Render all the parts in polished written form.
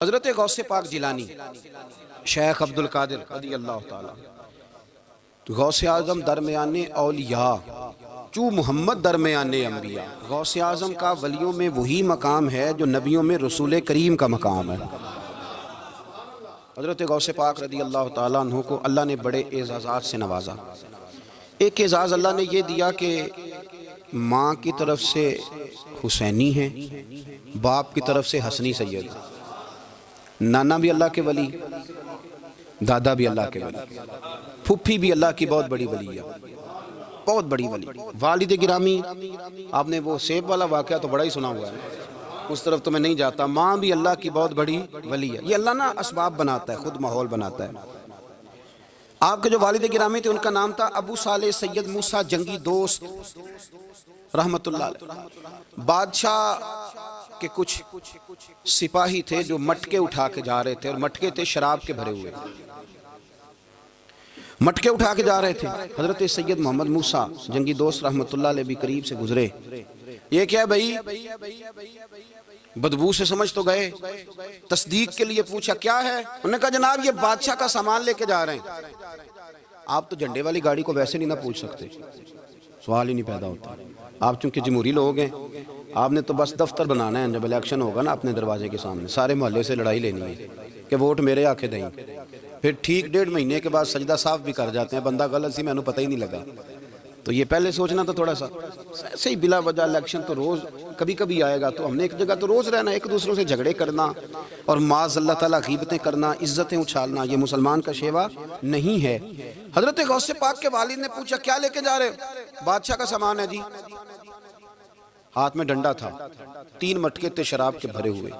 حضرت غوث پاک جیلانی شیخ عبدالقادر رضی اللہ تعالیٰ غوث اعظم درمیان اولیاء چو محمد درمیان انبیاء. غوث اعظم کا ولیوں میں وہی مقام ہے جو نبیوں میں رسول کریم کا مقام ہے. حضرت غوث پاک رضی اللہ تعالیٰ عنہ کو اللہ نے بڑے اعزازات سے نوازا. ایک اعزاز اللہ نے یہ دیا کہ ماں کی طرف سے حسینی ہیں، باپ کی طرف سے حسنی سید. نانا بھی اللہ کے ولی، دادا بھی اللہ کے ولی، پھپھی بھی اللہ کی بہت بڑی ولی ہے، بہت بڑی ولی. والد گرامی، آپ نے وہ سیب والا واقعہ تو بڑا ہی سنا ہوا ہے، اس طرف تو میں نہیں جاتا. ماں بھی اللہ کی بہت بڑی ولی ہے. یہ اللہ نا اسباب بناتا ہے، خود ماحول بناتا ہے. آپ کے جو والد گرامی تھے ان کا نام تھا ابو صالح سید موسیٰ جنگی دوست رحمت اللہ علیہ. بادشاہ کہ کچھ سپاہی تھے جو مٹکے اٹھا کے جا رہے تھے، اور مٹکے تھے شراب کے بھرے ہوئے، مٹکے اٹھا کے جا رہے تھے. حضرت سید محمد موسیٰ جنگی دوست رحمت اللہ علیہ بھی قریب سے گزرے. یہ کیا ہے بھائی؟ بدبو سے سمجھ تو گئے. تصدیق کے لیے پوچھا کیا ہے؟ انہوں نے کہا جناب یہ بادشاہ کا سامان لے کے جا رہے ہیں. آپ تو جھنڈے والی گاڑی کو ویسے نہیں نہ پوچھ سکتے، سوال ہی نہیں پیدا ہوتا. آپ چونکہ جمہوری لوگ ہیں، آپ نے تو بس دفتر بنانا ہے. جب الیکشن ہوگا نا اپنے دروازے کے سامنے سارے محلے سے لڑائی لینی ہے کہ ووٹ میرے آ کے دیں. پھر ٹھیک 1.5 مہینے کے بعد سجدہ صاف بھی کر جاتے ہیں، بندہ غلط سی میں نے پتہ ہی نہیں لگا. تو یہ پہلے سوچنا تو تھوڑا سا ایسے ہی بلا وجہ الیکشن تو روز کبھی کبھی آئے گا، تو ہم نے ایک جگہ تو روز رہنا، ایک دوسروں سے جھگڑے کرنا اور معاذ اللہ تعالیٰ غیبتیں کرنا، عزتیں اچھالنا، یہ مسلمان کا شیوا نہیں ہے. حضرت غوث پاک کے والد نے پوچھا کیا لے کے جا رہے؟ بادشاہ کا سامان ہے جی. ہاتھ میں ڈنڈا تھا، 3 مٹکے تھے شراب کے بھرے ہوئے.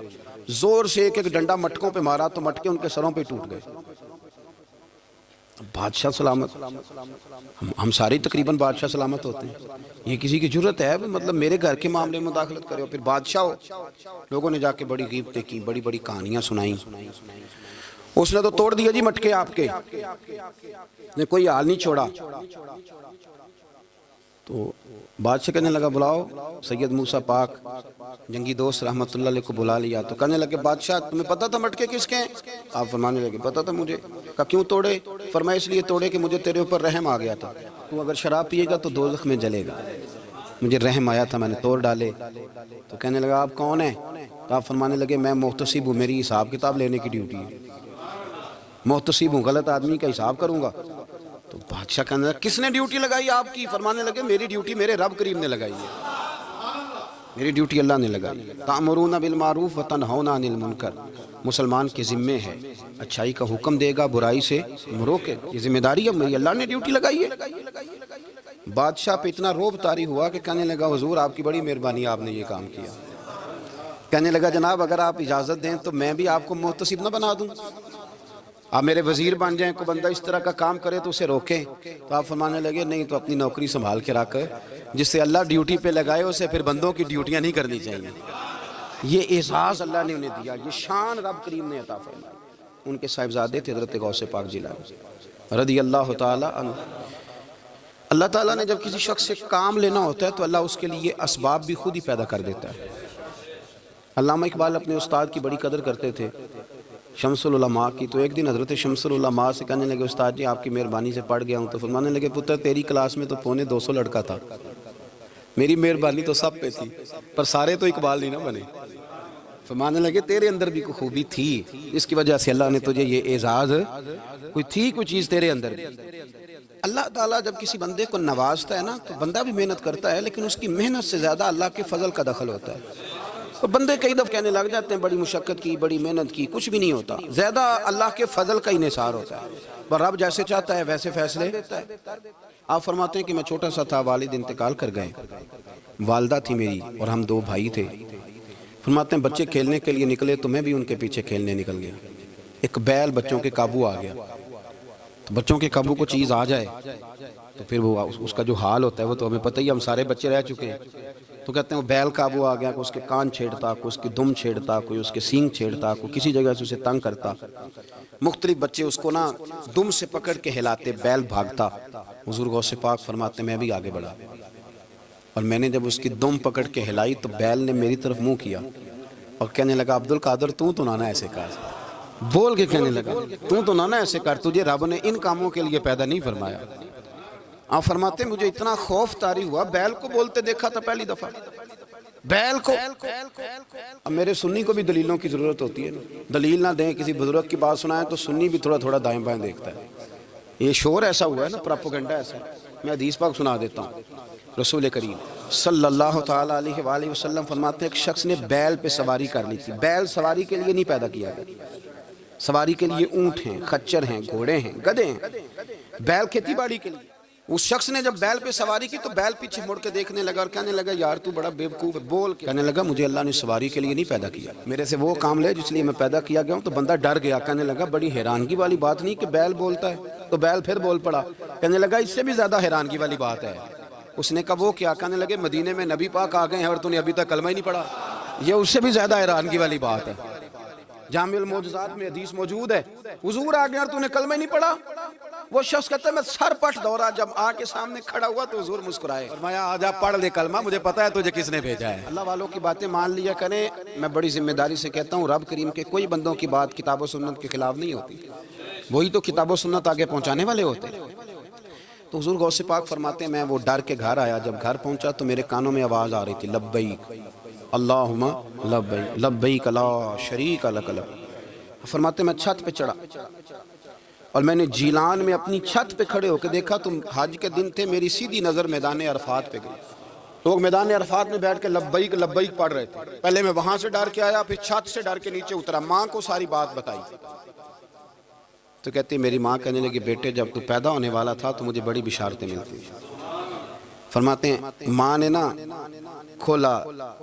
زور سے ایک ڈنڈا مٹکوں پہ مارا تو مٹکے ان کے سروں پہ ٹوٹ گئے. بادشاہ سلامت، ہم ساری تقریباً بادشاہ سلامت ہوتے ہیں. یہ کسی کی جرت ہے مطلب میرے گھر کے معاملے میں مداخلت کرے؟ اور پھر بادشاہ ہو. لوگوں نے جا کے بڑی غیبتیں کی، بڑی بڑی کہانیاں سنائیں. اس نے تو توڑ دیا جی مٹکے آپ کے، نے کوئی حال نہیں چھوڑا. تو بادشاہ کہنے لگا بلاؤ سید موسیٰ پاک جنگی دوست رحمت اللہ علیہ کو بلا لیا. تو کہنے لگے بادشاہ تمہیں پتا تھا مٹکے کس کے ہیں؟ آپ فرمانے لگے پتا تھا مجھے. کہا کیوں توڑے؟ فرمایا اس لیے توڑے کہ مجھے تیرے اوپر رحم آ گیا تھا، تو اگر شراب پیے گا تو دوزخ میں جلے گا. مجھے رحم آیا تھا، میں نے توڑ ڈالے. تو کہنے لگا آپ کون ہیں؟ تو آپ فرمانے لگے میں محتسب ہوں، میری حساب کتاب لینے کی ڈیوٹی ہے. محتسب ہوں، غلط آدمی کا حساب کروں گا. تو بادشاہ کہنے لگا کس نے ڈیوٹی لگائی آپ کی؟ فرمانے لگے میری ڈیوٹی میرے رب کریم نے لگائی ہے، میری ڈیوٹی اللہ نے لگائی. تأمرون بالمعروف وتنہون عن المنکر، مسلمان کے ذمے ہے اچھائی کا حکم دے گا، برائی سے روکے. یہ ذمہ داری ہے میری، اللہ نے ڈیوٹی لگائی ہے. بادشاہ پہ اتنا روب طاری ہوا کہ کہنے لگا حضور آپ کی بڑی مہربانی، آپ نے یہ کام کیا. کہنے لگا جناب اگر آپ اجازت دیں تو میں بھی آپ کو محتسب نہ بنا دوں، آپ میرے وزیر بن جائیں، کوئی بندہ اس طرح کا کام کرے تو اسے روکیں. تو آپ فرمانے لگے نہیں، تو اپنی نوکری سنبھال کے رکھ، جس سے اللہ ڈیوٹی پہ لگائے اسے پھر بندوں کی ڈیوٹیاں نہیں کرنی چاہیے. یہ اعزاز اللہ نے انہیں دیا، یہ شان رب کریم نے عطا فرمائی. ان کے صاحبزادے تھے حضرت غوث پاک جیلانی رضی اللہ تعالیٰ عنہ. اللہ تعالیٰ نے جب کسی شخص سے کام لینا ہوتا ہے تو اللہ اس کے لیے اسباب بھی خود ہی پیدا کر دیتا ہے. علامہ اقبال اپنے استاد کی بڑی قدر کرتے تھے، شمس العلماء کی. تو ایک دن حضرت شمس العلماء سے کہنے لگے استاد جی آپ کی مہربانی سے پڑھ گیا ہوں. تو فرمانے لگے پتر تیری کلاس میں تو 250 لڑکا تھا، میری مہربانی تو سب پہ تھی، پر سارے تو اقبال نہیں نہ بنے. فرمانے لگے تیرے اندر بھی کوئی خوبی تھی، اس کی وجہ سے اللہ نے تجھے یہ اعزاز، کوئی چیز تیرے اندر بھی. اللہ تعالیٰ جب کسی بندے کو نوازتا ہے نا تو بندہ بھی محنت کرتا ہے، لیکن اس کی محنت سے زیادہ اللہ کے فضل کا دخل ہوتا ہے. تو بندے کئی دفعہ کہنے لگ جاتے ہیں بڑی مشقت کی، بڑی محنت کی، کچھ بھی نہیں ہوتا. زیادہ اللہ کے فضل کا انحصار ہوتا ہے، پر رب جیسے چاہتا ہے ویسے فیصلے دیتا ہے. آپ فرماتے ہیں کہ میں چھوٹا سا تھا، والد انتقال کر گئے، والدہ تھی میری اور ہم 2 بھائی تھے. فرماتے ہیں بچے کھیلنے کے لیے نکلے تو میں بھی ان کے پیچھے کھیلنے نکل گیا. ایک بیل بچوں کے قابو آ گیا. تو بچوں کے قابو کو چیز آ جائے تو پھر وہ اس کا جو حال ہوتا ہے وہ تو ہمیں پتہ ہی، ہم سارے بچے رہ چکے ہیں. تو کہتے ہیں وہ بیل قابو آ گیا، کوئی اس کے کان چھیڑتا، کوئی اس کی دم چھیڑتا، کوئی اس کے سینگ چھیڑتا، کوئی کسی جگہ سے اسے تنگ کرتا. مختلف بچے اس کو نا دم سے پکڑ کے ہلاتے، بیل بھاگتا. حضور غوث پاک فرماتے میں بھی آگے بڑھا، اور میں نے جب اس کی دم پکڑ کے ہلائی تو بیل نے میری طرف منہ کیا. اور کہنے لگا عبد القادر تو نہ ایسے کر، بول کے کہنے لگا تو نہ ایسے کر، تجھے رب نے ان کاموں کے لیے پیدا نہیں فرمایا۔ آپ فرماتے مجھے اتنا خوف طاری ہوا، بیل کو بولتے دیکھا تھا پہلی دفعہ، بیل کو۔ اب میرے سنی کو بھی دلیلوں کی ضرورت ہوتی ہے، دلیل نہ دیں، کسی بزرگ کی بات سنائیں تو سنی بھی تھوڑا تھوڑا دائیں بائیں دیکھتا ہے۔ یہ شور ایسا ہوا ہے نا، پراپوگنڈا ایسا ہے۔ میں حدیث پاک سنا دیتا ہوں۔ رسول کریم صلی اللہ تعالیٰ علیہ وآلہ وسلم فرماتے ہیں ایک شخص نے بیل پہ سواری کر لی تھی۔ بیل سواری کے لیے نہیں پیدا کیا گیا، سواری کے لیے اونٹ ہیں، خچر ہیں، گھوڑے ہیں، گدھے ہیں، بیل کھیتی باڑی کے لیے۔ اس شخص نے جب بیل پہ سواری کی تو بیل پیچھے مڑ کے دیکھنے لگا اور کہنے لگا یار تو بڑا بیوقوف ہے، بول کے کہنے لگا مجھے اللہ نے سواری کے لیے نہیں پیدا کیا، میرے سے وہ کام لے جس لیے میں پیدا کیا گیا ہوں۔ تو بندہ ڈر گیا، کہنے لگا بڑی حیرانگی والی بات نہیں کہ بیل بولتا ہے، تو بیل پھر بول پڑا۔ کہنے لگا اس سے بھی زیادہ حیرانگی والی بات ہے۔ اس نے کہا وہ کیا؟ کہنے لگے مدینے میں نبی پاک آ گئے ہیں اور تو نے ابھی تک کلمہ ہی نہیں پڑھا، یہ اس سے بھی زیادہ حیرانگی والی بات ہے۔ جامع المعجزات میں حدیث موجود ہے، حضور آ گئے اور تو نے کلمہ ہی نہیں پڑھا۔ وہ شخص کہتا ہے میں سر پٹ دورا، جب آ کے سامنے کھڑا ہوا تو حضور مسکرائے، فرمایا آجا پڑھ لے کلمہ، مجھے پتا ہے تجھے کس نے بھیجا ہے۔ اللہ والوں کی باتیں مان لیا کریں، میں بڑی ذمہ داری سے کہتا ہوں رب کریم کے کوئی بندوں کی بات کتاب و سنت کے خلاف نہیں ہوتی، وہی تو کتاب و سنت آگے پہنچانے والے ہوتے ہیں۔ تو حضور غوث پاک فرماتے ہیں میں وہ ڈر کے گھر آیا، جب گھر پہنچا تو میرے کانوں میں آواز آ رہی تھی لبیک اللہم لبیک لبیک لا شریک لک لبیک۔ فرماتے میں چھت پہ چڑھا اور میں نے جیلان میں اپنی چھت پہ کھڑے ہو کے دیکھا تو حج کے دن تھے، میری سیدھی نظر میدان عرفات پہ گئی، لوگ میدان عرفات میں بیٹھ کے لبیک لبیک پڑھ رہے تھے۔ پہلے میں وہاں سے ڈر کے آیا، پھر چھت سے ڈر کے نیچے اترا، ماں کو ساری بات بتائی تو کہتی میری ماں کہنے لگی بیٹے جب تو پیدا ہونے والا تھا تو مجھے بڑی بشارتیں ملتی۔ فرماتے ہیں ماں نے نا کھولا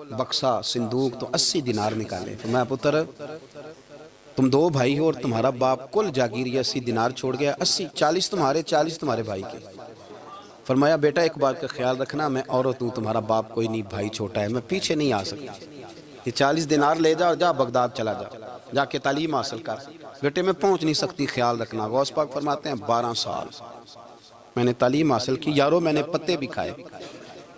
بکسا صندوق تو 80 دینار نکالے، فرمایا پتر تم 2 بھائی ہو اور تمہارا باپ کل جاگیر 80 دینار چھوڑ گیا، 80 40 تمہارے 40 تمہارے بھائی کے۔ فرمایا بیٹا ایک بات کا خیال رکھنا، میں عورت ہوں، تمہارا باپ کوئی نہیں، بھائی چھوٹا ہے، میں پیچھے نہیں آ سکتا، یہ 40 دینار لے جا اور جا بغداد چلا جا کے تعلیم حاصل کر، بیٹے میں پہنچ نہیں سکتی، خیال رکھنا۔ غوث پاک فرماتے ہیں 12 سال میں نے تعلیم حاصل کی یارو، میں نے پتے بھی کھائے،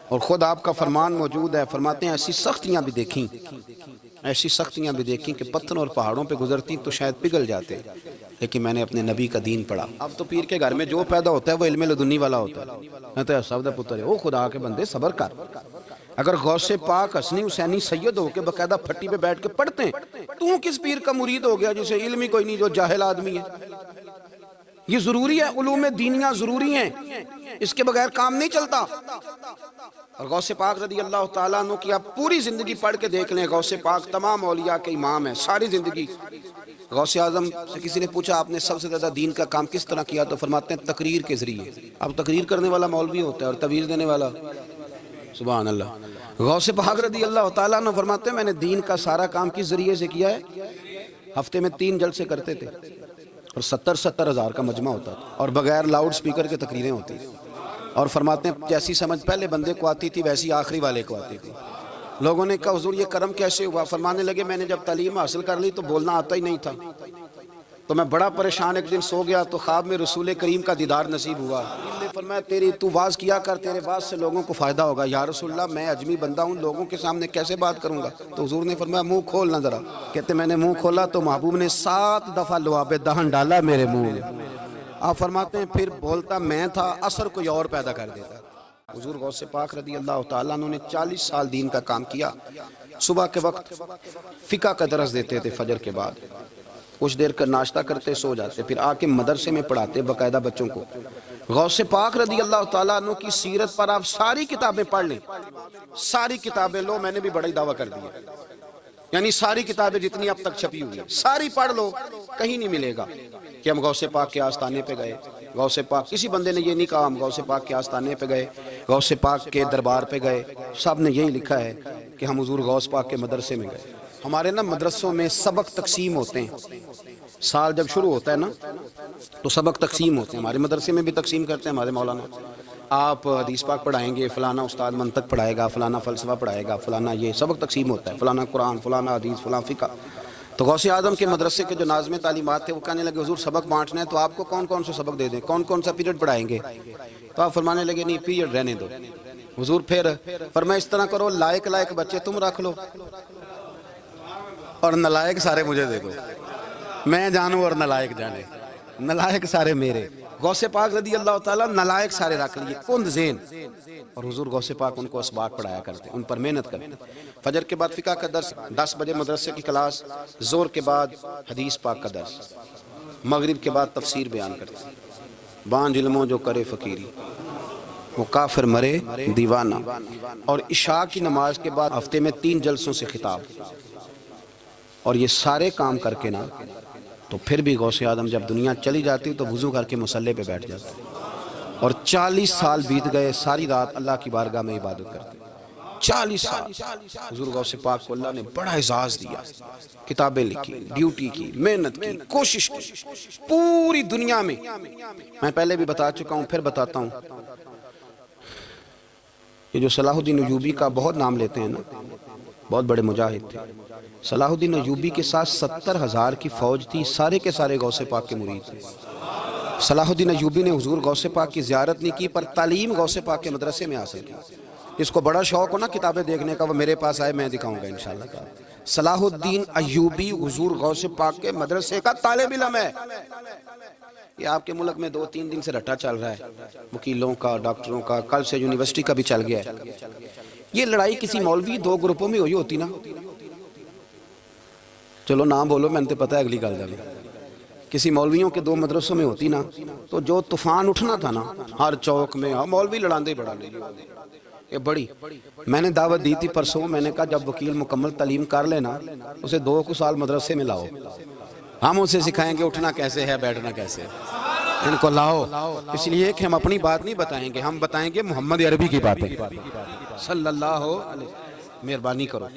اور خود آپ کا فرمان موجود ہے، فرماتے ہیں ایسی سختیاں بھی دیکھیں، ایسی سختیاں بھی دیکھیں کہ پتھروں اور پہاڑوں پہ گزرتی تو شاید پگھل جاتے، لیکن میں نے اپنے نبی کا دین پڑھا۔ اب تو پیر کے گھر میں جو پیدا ہوتا ہے وہ علم لدنی والا ہوتا ہے، کہتے ہیں سب دا پتر ہے، او خدا کے بندے صبر کر۔ اگر غوث پاک حسنی حسینی سید ہو کے باقاعدہ پھٹی پہ بیٹھ کے پڑھتے ہیں، تو کس پیر کا مرید ہو گیا جسے علم ہی کوئی نہیں، جو جاہل آدمی ہے؟ یہ ضروری ہے، علوم دینیاں ضروری ہیں، اس کے بغیر کام نہیں چلتا۔ اور غوث پاک رضی اللہ تعالیٰ عنہ کی آپ پوری زندگی پڑھ کے دیکھ لیں، غوث پاک تمام اولیاء کے امام ہیں، ساری زندگی۔ غوث اعظم سے کسی نے پوچھا آپ نے سب سے زیادہ دین کا کام کس طرح کیا، تو فرماتے ہیں تقریر کے ذریعے۔ اب تقریر کرنے والا مولوی ہوتا ہے اور تویز دینے والا، سبحان اللہ۔ غوث پاک رضی اللہ تعالیٰ عنہ فرماتے ہیں میں نے دین کا سارا کام کس ذریعے سے کیا ہے، ہفتے میں 3 جلسے کرتے تھے اور 70 ہزار کا مجمع ہوتا تھا، اور بغیر لاؤڈ سپیکر کے تقریریں ہوتی تھیں، اور فرماتے ہیں جیسی سمجھ پہلے بندے کو آتی تھی ویسی آخری والے کو آتی تھی۔ لوگوں نے کہا حضور یہ کرم کیسے ہوا؟ فرمانے لگے میں نے جب تعلیم حاصل کر لی تو بولنا آتا ہی نہیں تھا، تو میں بڑا پریشان ایک دن سو گیا تو خواب میں رسول کریم کا دیدار نصیب ہوا۔ فرمایا تیری تو واز کیا کر، تیرے واز سے لوگوں کو فائدہ ہوگا۔ یا رسول اللہ میں اجمی بندہ ہوں، لوگوں کے سامنے کیسے بات کروں گا؟ تو حضور نے فرمایا منہ کھولنا ذرا۔ کہتے میں نے منہ کھولا تو محبوب نے 7 دفعہ لعاب دہن ڈالا میرے منہ میں۔ آپ فرماتے ہیں پھر بولتا میں تھا، اثر کوئی اور پیدا کر دیتا۔ حضور غوث پاک رضی اللہ تعالیٰ عنہ نے 40 سال دین کا کام کیا۔ صبح کے وقت فقہ کا درس دیتے تھے، فجر کے بعد کچھ دیر کا ناشتہ کرتے سو جاتے، پھر آ کے مدرسے میں پڑھاتے باقاعدہ بچوں کو۔ غوث پاک رضی اللہ تعالیٰ عنہ کی سیرت پر آپ ساری کتابیں پڑھ لیں، ساری کتابیں لو، میں نے بھی بڑا ہی دعویٰ کر دیا، یعنی ساری کتابیں جتنی اب تک چھپی ہوئی ہیں ساری پڑھ لو، کہیں نہیں ملے گا کہ ہم غوث پاک کے آستانے پہ گئے۔ غوث پاک کسی بندے نے یہ نہیں کہا ہم غوث پاک کے آستانے پہ گئے، غوث پاک کے دربار پہ گئے، سب نے یہی لکھا ہے کہ ہم حضور غوث پاک کے مدرسے میں گئے۔ ہمارے نا مدرسوں میں سبق تقسیم ہوتے ہیں، سال جب شروع ہوتا ہے نا تو سبق تقسیم ہوتے ہیں، ہمارے مدرسے میں بھی تقسیم کرتے ہیں ہمارے مولانا۔ آپ حدیث پاک پڑھائیں گے، فلانا استاد منطق پڑھائے گا، فلانا فلسفہ پڑھائے گا، فلانا یہ سبق تقسیم ہوتا ہے، فلانا قرآن، فلانا حدیث، فلانا فقہ۔ تو غوث اعظم کے مدرسے کے جو ناظم تعلیمات تھے وہ کہنے لگے حضور سبق بانٹنا ہے تو آپ کو کون کون سے سبق دے دیں، کون کون سا پیریڈ پڑھائیں گے؟ تو آپ فرمانے لگے نہیں پیریڈ رہنے دو۔ حضور پھر فرمایا اس طرح کرو لائق بچے تم رکھ لو، اور نلائق سارے مجھے دے دو، میں جانوں اور نلائق جانے، نلائق سارے میرے۔ غوث پاک رضی اللہ تعالیٰ نلائق سارے رکھ لیے، کند ذہن، اور حضور غوث پاک ان کو اسباق پڑھایا کرتے، ان پر محنت کرتے۔ فجر کے بعد فقہ کا درس، 10 بجے مدرسے کی کلاس، زور کے بعد حدیث پاک کا درس، مغرب کے بعد تفسیر بیان کرتے۔ بانج علموں جو کرے فقیری، وہ کافر مرے دیوانہ۔ اور عشاء کی نماز کے بعد ہفتے میں 3 جلسوں سے خطاب، اور یہ سارے کام کر کے نا تو پھر بھی غوث اعظم جب دنیا چلی جاتی تو وضو کر کے مصلی پہ بیٹھ جاتے، اور 40 سال بیت گئے، ساری رات اللہ کی بارگاہ میں عبادت کرتے۔ 40 سال حضور غوث پاک کو اللہ نے بڑا اعزاز دیا، کتابیں لکھی، ڈیوٹی کی، محنت کی، کوشش کی پوری دنیا میں۔ میں پہلے بھی بتا چکا ہوں، پھر بتاتا ہوں، یہ جو صلاح الدین ایوبی کا بہت نام لیتے ہیں نا، بہت بڑے مجاہد تھے۔ صلاح الدین ایوبی کے ساتھ 70,000 کی فوج تھی، سارے کے سارے غوث پاک کے مرید تھے۔ صلاح الدین ایوبی نے حضور غوث پاک کی زیارت نہیں کی، پر تعلیم غوث پاک کے مدرسے میں حاصل کی۔ اس کو بڑا شوق ہو نا کتابیں دیکھنے کا، وہ میرے پاس آئے، میں دکھاؤں گا انشاءاللہ۔ صلاح الدین ایوبی حضور غوث پاک کے مدرسے کا طالب علم ہے۔ یہ آپ کے ملک میں 2-3 دن سے رٹا چل رہا ہے، وکیلوں کا، ڈاکٹروں کا، کل سے یونیورسٹی کا بھی چل گیا ہے۔ یہ لڑائی کسی مولوی 2 گروپوں میں ہوئی ہوتی نا، چلو نام بولو، میں نے پتہ ہے اگلی گل جانے، کسی مولویوں کے 2 مدرسوں میں ہوتی نا تو جو طوفان اٹھنا تھا نا ہر چوک میں، مولوی لڑاندے بڑا نہیں یہ بڑی۔ میں نے دعوت دی تھی پرسوں، میں نے کہا جب وکیل مکمل تعلیم کر لینا اسے 2 سال مدرسے میں لاؤ، ہم اسے سکھائیں گے اٹھنا کیسے ہے، بیٹھنا کیسے ہے، ان کو لاؤ۔ اس لیے کہ ہم اپنی بات نہیں بتائیں گے، ہم بتائیں گے محمد عربی کی باتیں صلی اللہ علیہ۔ مہربانی کرو،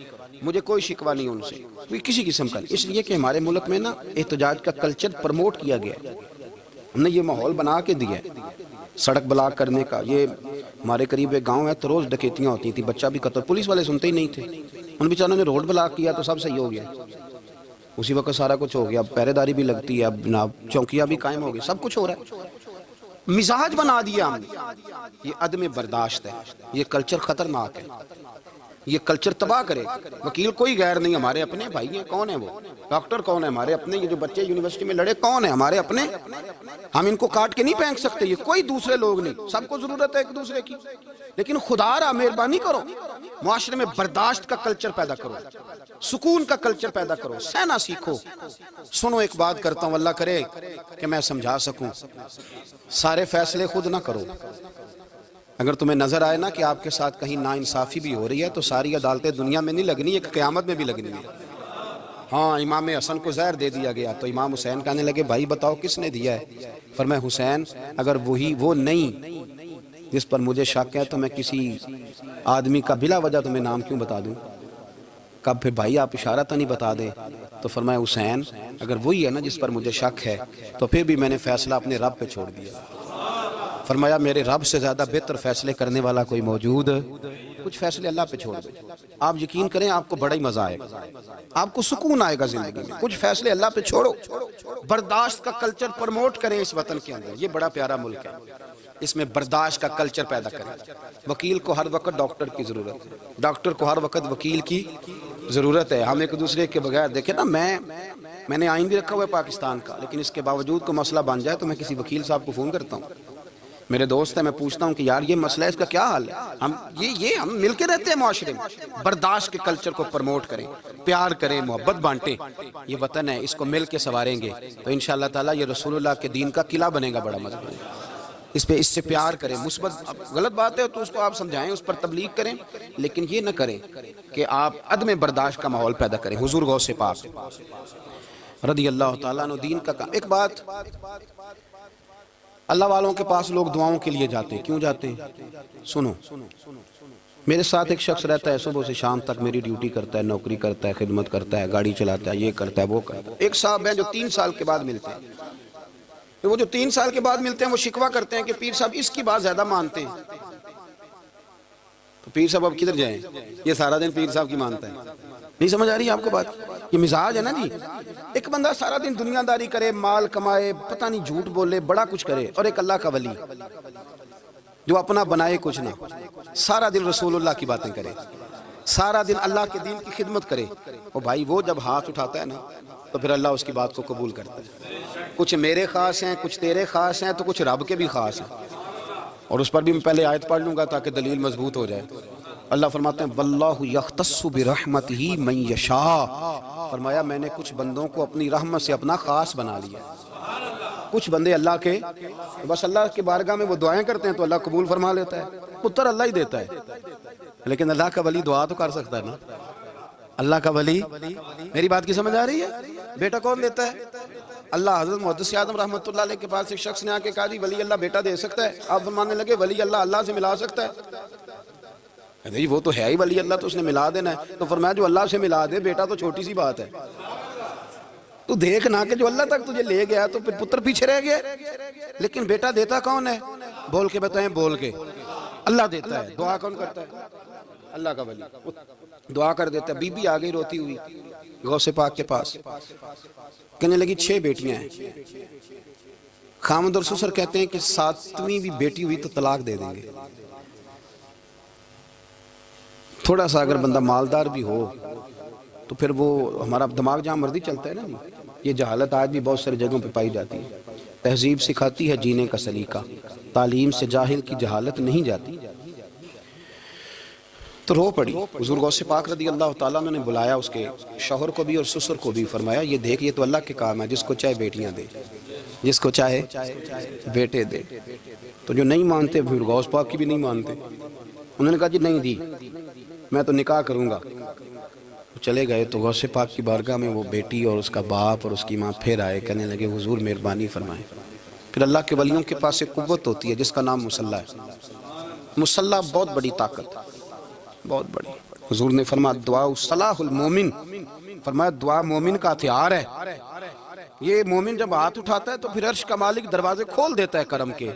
مجھے کوئی شکوہ نہیں ان سے، کوئی کسی قسم کا، اس لیے کہ ہمارے ملک میں نا احتجاج کا کلچر پروموٹ کیا گیا ہے، ہم نے یہ ماحول بنا کے دیا ہے سڑک بلاک کرنے کا۔ یہ ہمارے قریب ایک گاؤں ہے تو روز ڈکیتیاں ہوتی تھی، بچہ بھی قتل، پولیس والے سنتے ہی نہیں تھے، ان بیچاروں نے روڈ بلاک کیا تو سب صحیح ہو گیا، اسی وقت سارا کچھ ہو گیا، اب پہرے داری بھی لگتی ہے، اب جناب چوکیاں بھی قائم ہو گئی، سب کچھ ہو رہا ہے۔ مزاج بنا دیا ہم نے، یہ عدم برداشت ہے، یہ کلچر خطرناک ہے، یہ کلچر تباہ کرے۔ وکیل کوئی غیر نہیں، ہمارے اپنے بھائی ہیں، کون ہے وہ؟ ڈاکٹر کون ہے؟ ہمارے اپنے۔ یہ جو بچے یونیورسٹی میں لڑے کون ہیں؟ ہمارے اپنے۔ ہم ان کو کاٹ کے نہیں پھینک سکتے، یہ کوئی دوسرے لوگ نہیں، سب کو ضرورت ہے ایک دوسرے کی، لیکن خدا را مہربانی کرو، معاشرے میں برداشت کا کلچر پیدا کرو، سکون کا کلچر پیدا کرو، سہنا سیکھو۔ سنو ایک بات کرتا ہوں، اللہ کرے کہ میں سمجھا سکوں، سارے فیصلے خود نہ کرو۔ اگر تمہیں نظر آئے نا کہ آپ کے ساتھ کہیں ناانصافی بھی ہو رہی ہے تو ساری عدالتیں دنیا میں نہیں لگنی، ایک قیامت میں بھی لگنی ہے۔ ہاں امام حسن کو زہر دے دیا گیا تو امام حسین کہنے لگے بھائی بتاؤ کس نے دیا ہے؟ فرمایا حسین اگر وہی وہ نہیں جس پر مجھے شک ہے تو میں کسی آدمی کا بلا وجہ تمہیں نام کیوں بتا دوں؟ کب پھر بھائی آپ اشارہ تو نہیں بتا دیں؟ تو فرمایا حسین اگر وہی ہے نا جس پر مجھے شک ہے تو پھر بھی میں نے فیصلہ اپنے رب پہ چھوڑ دیا۔ فرمایا میرے رب سے زیادہ بہتر فیصلے کرنے والا کوئی موجود، کچھ فیصلے اللہ پہ چھوڑ دیں۔ آپ یقین کریں آپ کو بڑا ہی مزہ آئے گا، آپ کو سکون آئے گا زندگی میں۔ کچھ فیصلے اللہ پہ چھوڑو، برداشت کا کلچر پروموٹ کریں اس وطن کے اندر۔ یہ بڑا پیارا ملک ہے، اس میں برداشت کا کلچر پیدا کریں۔ وکیل کو ہر وقت ڈاکٹر کی ضرورت ہے، ڈاکٹر کو ہر وقت وکیل کی ضرورت ہے۔ ہم ایک دوسرے کے بغیر دیکھیں نا، میں نے آئین بھی رکھا ہوا ہے پاکستان کا، لیکن اس کے باوجود کوئی مسئلہ بن جائے تو میں کسی وکیل صاحب کو فون کرتا ہوں، میرے دوست ہے، میں پوچھتا ہوں کہ یار یہ مسئلہ ہے، اس کا کیا حال ہے؟ ہم مل کے رہتے ہیں معاشرے میں۔ برداشت کے کلچر کو پروموٹ کریں، پیار کریں، محبت بانٹیں۔ یہ وطن ہے، اس کو مل کے سنواریں گے تو انشاءاللہ تعالیٰ یہ رسول اللہ کے دین کا قلعہ بنے گا بڑا مضبوط۔ اس سے پیار کریں، مثبت غلط بات ہے تو اس کو آپ سمجھائیں، اس پر تبلیغ کریں، لیکن یہ نہ کریں کہ آپ عدم برداشت کا ماحول پیدا کریں۔ حضور غوث پاک رضی اللہ تعالیٰ عنہ دین کا کام۔ ایک بات، اللہ والوں کے پاس لوگ دعاؤں کے لیے جاتے ہیں، کیوں جاتے ہیں؟ سنو، میرے ساتھ ایک شخص رہتا ہے، صبح سے شام تک میری ڈیوٹی کرتا ہے، نوکری کرتا ہے، خدمت کرتا ہے، گاڑی چلاتا ہے، یہ کرتا ہے وہ کرتا ہے۔ ایک صاحب ہیں جو 3 سال کے بعد ملتے ہیں، وہ جو 3 سال کے بعد ملتے ہیں وہ شکوہ کرتے ہیں کہ پیر صاحب اس کی بات زیادہ مانتے ہیں۔ تو پیر صاحب اب کدھر جائیں؟ یہ سارا دن پیر صاحب کی مانتا ہے، نہیں سمجھ آ رہی ہے آپ کو بات؟ یہ مزاج ہے نا جی۔ ایک بندہ سارا دن دنیا داری کرے، مال کمائے، پتہ نہیں جھوٹ بولے، بڑا کچھ کرے، اور ایک اللہ کا ولی جو اپنا بنائے کچھ نہ، سارا دن رسول اللہ کی باتیں کرے، سارا دن اللہ کے دین کی خدمت کرے، اور بھائی وہ جب ہاتھ اٹھاتا ہے نا تو پھر اللہ اس کی بات کو قبول کرتا ہے۔ کچھ میرے خاص ہیں، کچھ تیرے خاص ہیں، تو کچھ رب کے بھی خاص ہیں، اور اس پر بھی میں پہلے آیت پڑھ لوں گا تاکہ دلیل مضبوط ہو جائے۔ اللہ فرماتے ہیں وَاللَّهُ يَخْتَصُّ بِرَحْمَتِهِ مَن يَشَاءُ، فرمایا میں نے کچھ بندوں کو اپنی رحمت سے اپنا خاص بنا لیا۔ کچھ بندے اللہ کے بس اللہ کے بارگاہ میں وہ دعائیں کرتے ہیں تو اللہ قبول فرما لیتا ہے، پتر اللہ ہی دیتا ہے، لیکن اللہ کا ولی دعا تو کر سکتا ہے نا۔ اللہ کا ولی، میری بات کی سمجھ آ رہی ہے؟ بیٹا کون دیتا ہے؟ اللہ۔ حضرت محدث اعظم رحمۃ اللہ علیہ کے پاس ایک شخص نے آ کے کہا جی ولی اللہ بیٹا دے سکتا ہے؟ آپ فرمانے لگے ولی اللہ اللہ سے ملا سکتا ہے؟ جی وہ تو ہے ہی ولی اللہ، تو اس نے ملا دینا ہے۔ تو فرمایا جو اللہ سے ملا دے بیٹا تو چھوٹی سی بات ہے، تو دیکھنا کہ جو اللہ تک تجھے لے گیا تو پھر پتر پیچھے رہ گئے۔ لیکن بیٹا دیتا کون ہے؟ بول کے بتائیں، بول کے۔ اللہ دیتا ہے۔ دعا کون کرتا ہے؟ اللہ کا ولی دعا کر دیتا ہے۔ بی بی آ گئی روتی ہوئی غوث پاک کے پاس، کہنے لگی 6 بیٹیاں ہیں۔ خامد اور سسر کہتے ہیں کہ 7ویں بھی بیٹی ہوئی تو طلاق دے دیں گے۔ تھوڑا سا اگر بندہ مالدار بھی ہو تو پھر وہ ہمارا دماغ جہاں مرضی چلتا ہے نا جی۔ یہ جہالت آج بھی بہت ساری جگہوں پہ پائی جاتی ہے۔ تہذیب سکھاتی ہے جینے کا سلیقہ، تعلیم سے جاہل کی جہالت نہیں جاتی۔ تو رو پڑی۔ حضور غوث پاک رضی اللہ تعالیٰ نے بلایا اس کے شوہر کو بھی اور سسر کو بھی، فرمایا یہ دیکھ یہ تو اللہ کے کام ہے، جس کو چاہے بیٹیاں دے، جس کو چاہے بیٹے دے۔ تو جو نہیں مانتے پھر غوث پاک کی بھی نہیں مانتے، انہوں نے کہا جی نہیں دی، میں تو نکاح کروں گا۔ چلے گئے تو غوث پاک کی بارگاہ میں وہ بیٹی اور اس کا باپ اور اس کی ماں پھر آئے، کہنے لگے حضور مہربانی فرمائیں۔ پھر اللہ کے ولیوں کے پاس ایک قوت ہوتی ہے جس کا نام مصلح ہے۔ مصلح بہت بڑی طاقت، بہت بڑی۔ حضور نے فرمایا دعا صلاح المومن، فرمایا دعا مومن کا ہتھیار ہے۔ یہ مومن جب ہاتھ اٹھاتا ہے تو پھر عرش کا مالک دروازے کھول دیتا ہے کرم کے۔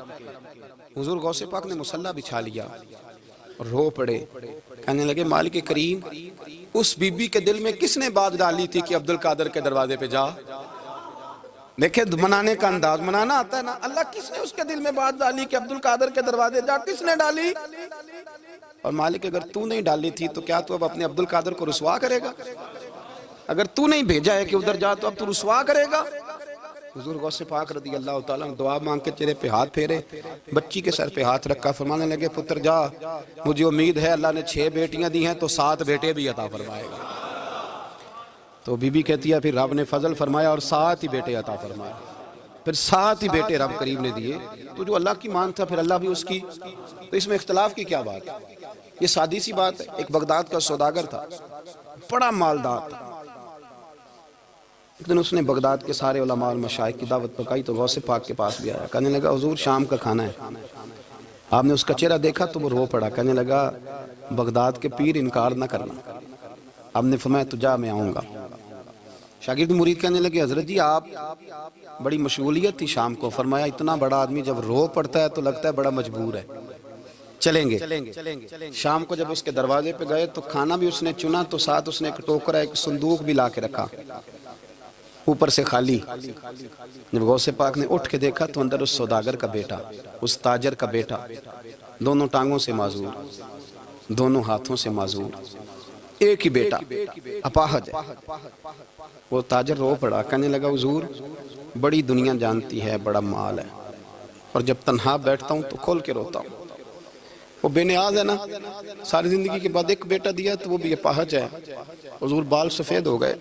حضور غوث پاک نے مصلح بچھا لیا اور رو پڑے، کہنے لگے مالک کریم اس بی بی کے دل میں کس نے بات ڈالی تھی کہ عبد القادر کے دروازے پہ جا؟ دیکھیں منانے کا انداز، منانا آتا ہے نا۔ اللہ کس نے اس کے دل میں بات ڈالی کہ عبد القادر کے دروازے جا؟ کس نے ڈالی؟ اور مالک اگر تو نہیں ڈالی تھی تو کیا تو اب اپنے عبد القادر کو رسوا کرے گا؟ اگر تو نہیں بھیجا ہے کہ ادھر جا تو اب تو رسوا کرے گا؟ حضور غوث پاک رضی اللہ تعالیٰ نے دعا مانگ کے چہرے پہ ہاتھ پھیرے، بچی کے سر پہ ہاتھ رکھا، فرمانے لگے پتر جا، مجھے امید ہے اللہ نے 6 بیٹیاں دی ہیں تو 7 بیٹے بھی عطا فرمائے گا۔ تو بی بی کہتی ہے پھر رب نے فضل فرمایا اور 7 ہی بیٹے عطا فرمائے، پھر 7 ہی بیٹے رب کریم نے دیے۔ تو جو اللہ کی مان تھا پھر اللہ بھی اس کی، تو اس میں اختلاف کی کیا بات ہے؟ یہ سادی سی بات ہے۔ ایک بغداد کا سوداگر تھا، بڑا مالدار تھا۔ ایک دن اس نے بغداد کے سارے علماء اور مشائخ کی دعوت پکائی تو غوث پاک کے پاس بھی آیا، کہنے لگا حضور شام کا کھانا ہے۔ آپ نے اس کا چہرہ دیکھا تو وہ رو پڑا، کہنے لگا بغداد کے پیر انکار نہ کرنا۔ آپ نے فرمایا تو جا میں آؤں گا۔ شاگرد مرید کہنے لگے حضرت جی آپ بڑی مشغولیت تھی شام کو، فرمایا اتنا بڑا آدمی جب رو پڑتا ہے تو لگتا ہے بڑا مجبور ہے، چلیں گے۔ شام کو جب اس کے دروازے پہ گئے تو کھانا بھی اس نے چنا تو ساتھ اس نے ایک ٹوکرا ایک صندوق بھی لا کے رکھا، اوپر سے خالی۔ جب غوث پاک نے اٹھ کے دیکھا تو اندر اس سوداگر کا بیٹا، اس تاجر کا بیٹا، دونوں ٹانگوں سے معذور، دونوں ہاتھوں سے معذور، ایک ہی بیٹا اپاہج ہے۔ وہ تاجر رو پڑا، کہنے لگا حضور بڑی دنیا جانتی ہے، بڑا مال ہے، اور جب تنہا بیٹھتا ہوں تو کھول کے روتا ہوں۔ وہ بے نیاز ہے نا، ساری زندگی کے بعد ایک بیٹا دیا تو وہ بھی اپاہج ہے۔ حضور بال سفید ہو گئے،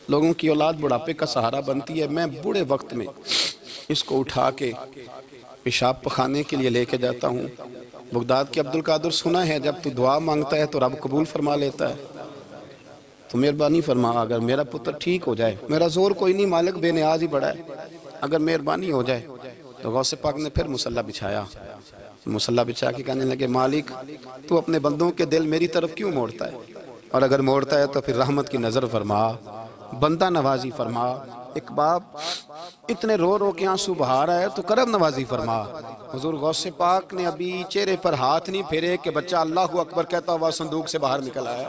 لوگوں کی اولاد بڑھاپے کا سہارا بنتی ہے، میں بوڑھے وقت میں اس کو اٹھا کے پیشاب پخانے کے لیے لے کے جاتا ہوں۔ بغداد کے عبد القادر سنا ہے جب تو دعا مانگتا ہے تو رب قبول فرما لیتا ہے، تو مہربانی فرما اگر میرا پتر ٹھیک ہو جائے، میرا زور کوئی نہیں، مالک بے نیاز ہی بڑا ہے، اگر مہربانی ہو جائے۔ تو غوث پاک نے پھر مصلح بچھایا، مصلح بچھا کے کہنے لگے مالک تو اپنے بندوں کے دل میری طرف کیوں موڑتا ہے؟ اور اگر موڑتا ہے تو پھر رحمت کی نظر فرما، بندہ نوازی فرما۔ ایک باپ اتنے رو رو کے آنسو بہا رہا ہے تو کرم نوازی فرما۔ حضور غوث پاک نے ابھی چہرے پر ہاتھ نہیں پھیرے کہ بچہ اللہ اکبر کہتا ہوا صندوق سے باہر نکل آیا۔